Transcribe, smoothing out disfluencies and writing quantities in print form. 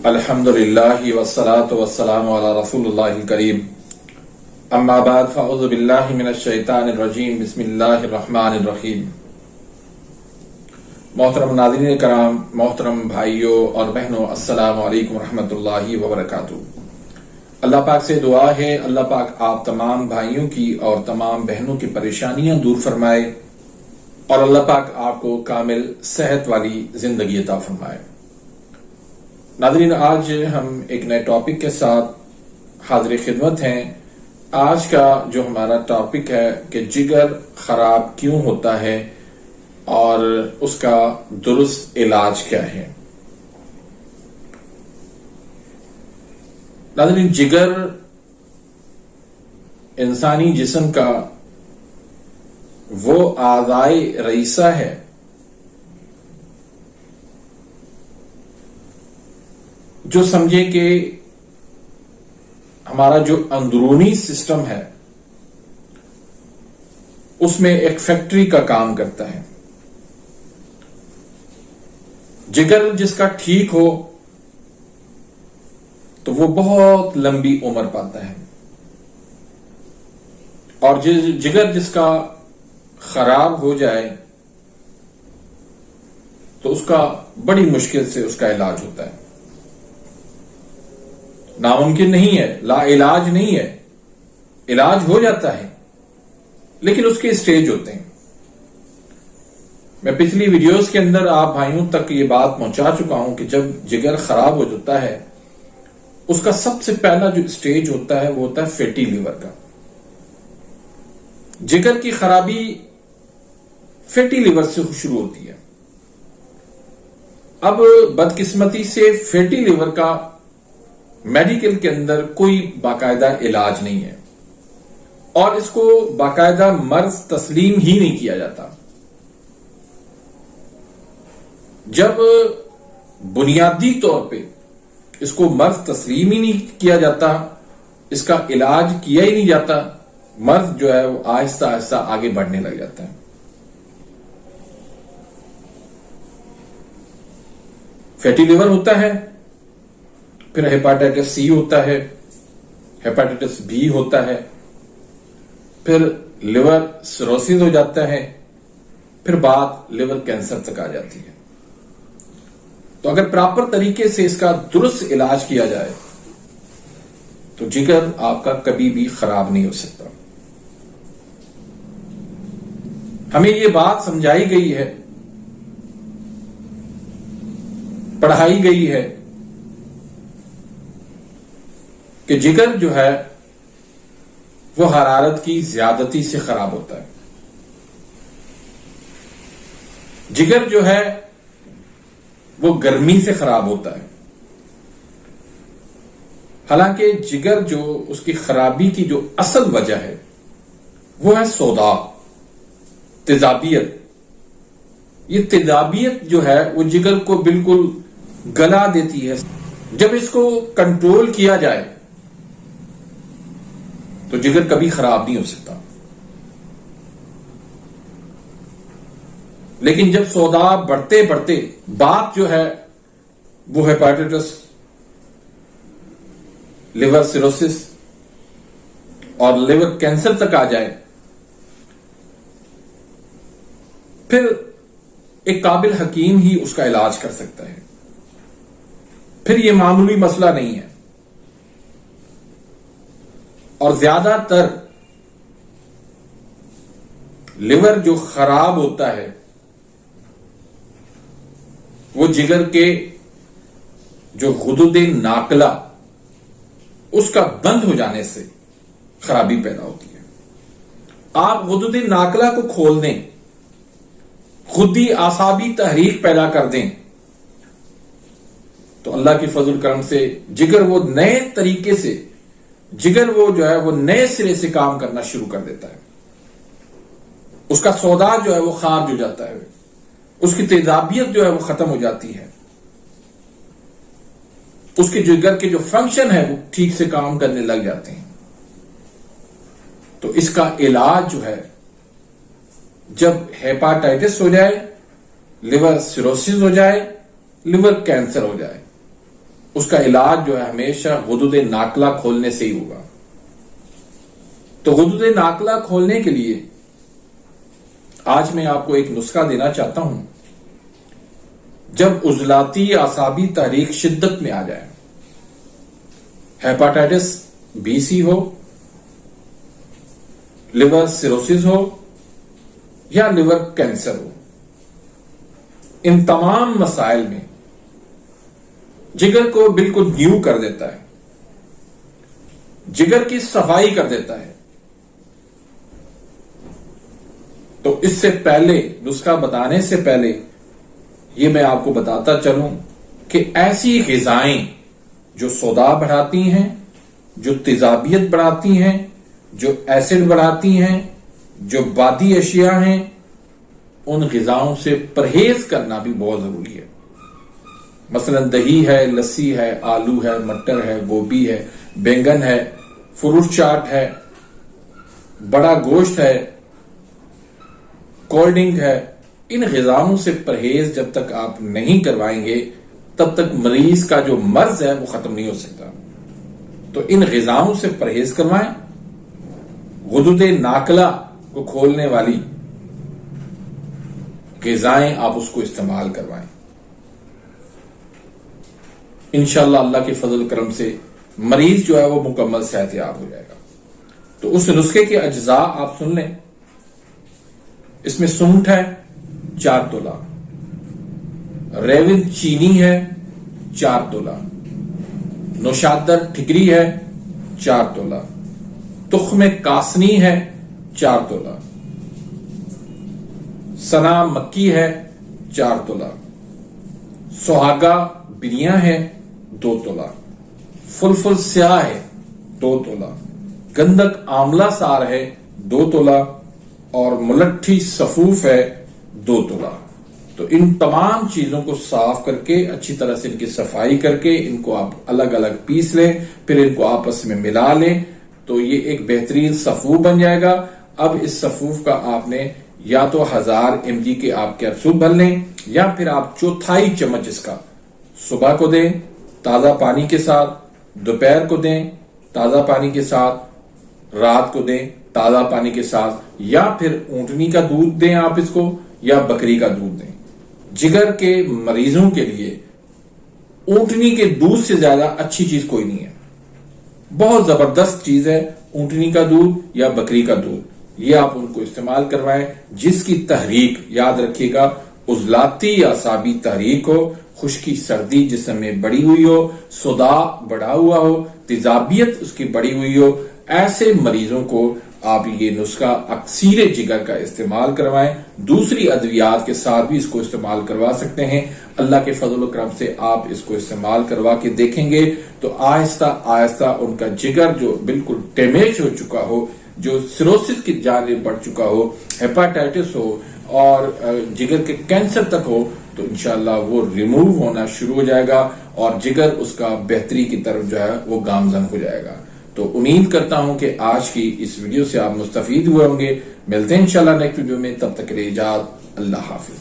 الحمدللہ والصلاة والسلام علی رسول اللہ الکریم اما بعد فاعوذ باللہ من الشیطان الرجیم بسم اللہ الرحمن الرحیم۔ محترم ناظرین کرام، محترم بھائیوں اور بہنوں، السلام علیکم ورحمۃ اللہ وبرکاتہ۔ اللہ پاک سے دعا ہے اللہ پاک آپ تمام بھائیوں کی اور تمام بہنوں کی پریشانیاں دور فرمائے اور اللہ پاک آپ کو کامل صحت والی زندگی عطا فرمائے۔ ناظرین، آج ہم ایک نئے ٹاپک کے ساتھ حاضر خدمت ہیں۔ آج کا جو ہمارا ٹاپک ہے کہ جگر خراب کیوں ہوتا ہے اور اس کا درست علاج کیا ہے۔ ناظرین، جگر انسانی جسم کا وہ اعضائے رئیسہ ہے جو سمجھے کہ ہمارا جو اندرونی سسٹم ہے اس میں ایک فیکٹری کا کام کرتا ہے۔ جگر جس کا ٹھیک ہو تو وہ بہت لمبی عمر پاتا ہے، اور جگر جس کا خراب ہو جائے تو اس کا بڑی مشکل سے اس کا علاج ہوتا ہے۔ ناممکن نہیں ہے، لا علاج نہیں ہے، علاج ہو جاتا ہے لیکن اس کے اسٹیج ہوتے ہیں۔ میں پچھلی ویڈیوز کے اندر آپ بھائیوں تک یہ بات پہنچا چکا ہوں کہ جب جگر خراب ہو جاتا ہے اس کا سب سے پہلا جو اسٹیج ہوتا ہے وہ ہوتا ہے فیٹی لیور کا۔ جگر کی خرابی فیٹی لیور سے شروع ہوتی ہے۔ اب بدقسمتی سے فیٹی لیور کا میڈیکل کے اندر کوئی باقاعدہ علاج نہیں ہے اور اس کو باقاعدہ مرض تسلیم ہی نہیں کیا جاتا۔ جب بنیادی طور پہ اس کو مرض تسلیم ہی نہیں کیا جاتا، اس کا علاج کیا ہی نہیں جاتا، مرض جو ہے وہ آہستہ آہستہ آگے بڑھنے لگ جاتا ہے۔ فیٹی لیور ہوتا ہے، پھر ہیپاٹائٹس سی ہوتا ہے، ہیپاٹائٹس بی ہوتا ہے، پھر لیور سروسس ہو جاتا ہے، پھر بات لیور کینسر تک آ جاتی ہے۔ تو اگر پراپر طریقے سے اس کا درست علاج کیا جائے تو جگر آپ کا کبھی بھی خراب نہیں ہو سکتا۔ ہمیں یہ بات سمجھائی گئی ہے، پڑھائی گئی ہے کہ جگر جو ہے وہ حرارت کی زیادتی سے خراب ہوتا ہے۔ جگر جو ہے وہ گرمی سے خراب ہوتا ہے۔ حالانکہ جگر جو اس کی خرابی کی جو اصل وجہ ہے وہ ہے سودا، تیزابیت۔ یہ تیزابیت جو ہے وہ جگر کو بالکل گلا دیتی ہے۔ جب اس کو کنٹرول کیا جائے تو جگر کبھی خراب نہیں ہو سکتا، لیکن جب سودا بڑھتے بڑھتے بات جو ہے وہ ہیپاٹائٹس، لیور سیروسس اور لیور کینسر تک آ جائے، پھر ایک قابل حکیم ہی اس کا علاج کر سکتا ہے۔ پھر یہ معمولی مسئلہ نہیں ہے، اور زیادہ تر لیور جو خراب ہوتا ہے وہ جگر کے جو غدد ناقلہ اس کا بند ہو جانے سے خرابی پیدا ہوتی ہے۔ آپ غدد ناقلہ کو کھول دیں، خودی اعصابی تحریک پیدا کر دیں تو اللہ کی فضل کرم سے جگر وہ نئے طریقے سے جگر وہ جو ہے وہ نئے سرے سے کام کرنا شروع کر دیتا ہے۔ اس کا سودا جو ہے وہ خارج ہو جاتا ہے، اس کی تیزابیت جو ہے وہ ختم ہو جاتی ہے، اس کے جگر کے جو فنکشن ہے وہ ٹھیک سے کام کرنے لگ جاتے ہیں۔ تو اس کا علاج جو ہے جب ہیپاٹائٹس ہو جائے، لیور سیروسس ہو جائے، لیور کینسر ہو جائے، اس کا علاج جو ہے ہمیشہ غدود ناقلہ کھولنے سے ہی ہوگا. تو غدود ناقلہ کھولنے کے لیے آج میں آپ کو ایک نسخہ دینا چاہتا ہوں. جب عضلاتی اعصابی تحریک شدت میں آ جائے، ہیپاٹائٹس بی سی ہو، لیور سیروسس ہو یا لیور کینسر ہو، ان تمام مسائل میں جگر کو بالکل نیو کر دیتا ہے، جگر کی صفائی کر دیتا ہے. تو اس سے پہلے، نسخہ بتانے سے پہلے یہ میں آپ کو بتاتا چلوں کہ ایسی غذائیں جو سودا بڑھاتی ہیں، جو تیزابیت بڑھاتی ہیں، جو ایسڈ بڑھاتی ہیں، جو بادی اشیاء ہیں، ان غذاؤں سے پرہیز کرنا بھی بہت ضروری ہے. مثلا دہی ہے، لسی ہے، آلو ہے، مٹر ہے، گوبھی ہے، بینگن ہے، فروٹ چاٹ ہے، بڑا گوشت ہے، کولڈ ڈرنک ہے. ان غذاؤں سے پرہیز جب تک آپ نہیں کروائیں گے تب تک مریض کا جو مرض ہے وہ ختم نہیں ہو سکتا. تو ان غذاؤں سے پرہیز کروائیں. غدود ناقلہ کو کھولنے والی غذائیں آپ اس کو استعمال کروائیں. انشاءاللہ اللہ کے فضل کرم سے مریض جو ہے وہ مکمل صحت یاب ہو جائے گا. تو اس نسخے کے اجزاء آپ سن لیں. اس میں سونٹ ہے 4 تولہ، ریون چینی ہے 4 تولہ، نوشادر ٹھکری ہے 4 تولہ، تخم کاسنی ہے 4 تولہ، سنا مکی ہے 4 تولہ، سہاگا بریاں ہے 2 تولہ، فلفل سیاہ ہے 2 تولہ، گندک آملہ سار ہے 2 تولہ، اور ملٹھی صفوف ہے 2 تولہ. تو ان تمام چیزوں کو صاف کر کے اچھی طرح سے ان کی صفائی کر کے ان کو آپ الگ الگ پیس لیں، پھر ان کو آپس میں ملا لیں تو یہ ایک بہترین صفوف بن جائے گا. اب اس صفوف کا آپ نے یا تو 1000 mg کے آپ کیپسول بھر لیں یا پھر آپ 1/4 چمچ اس کا صبح کو دیں تازہ پانی کے ساتھ، دوپہر کو دیں تازہ پانی کے ساتھ، رات کو دیں تازہ پانی کے ساتھ، یا پھر اونٹنی کا دودھ دیں آپ اس کو یا بکری کا دودھ دیں. جگر کے مریضوں کے لیے اونٹنی کے دودھ سے زیادہ اچھی چیز کوئی نہیں ہے. بہت زبردست چیز ہے اونٹنی کا دودھ یا بکری کا دودھ. یہ آپ ان کو استعمال کروائیں جس کی تحریک یاد رکھیے گا عضلاتی اعصابی تحریک ہو، خشکی سردی جسم میں بڑی ہوئی ہو، صداع بڑھا ہوا ہو، تیزابیت اس کی بڑی ہوئی ہو. ایسے مریضوں کو آپ یہ نسخہ اکسیر جگر کا استعمال کروائیں. دوسری ادویات کے ساتھ بھی اس کو استعمال کروا سکتے ہیں. اللہ کے فضل و کرم سے آپ اس کو استعمال کروا کے دیکھیں گے تو آہستہ آہستہ ان کا جگر جو بالکل ڈیمیج ہو چکا ہو، جو سیروسس کی جانب بڑھ چکا ہو، ہیپاٹائٹس ہو اور جگر کے کینسر تک ہو، تو انشاءاللہ وہ ریموو ہونا شروع ہو جائے گا اور جگر اس کا بہتری کی طرف جو ہے وہ گامزن ہو جائے گا. تو امید کرتا ہوں کہ آج کی اس ویڈیو سے آپ مستفید ہوئے ہوں گے. ملتے ہیں انشاءاللہ نیکسٹ ویڈیو میں، تب تک کے لیے اجازت. اللہ حافظ.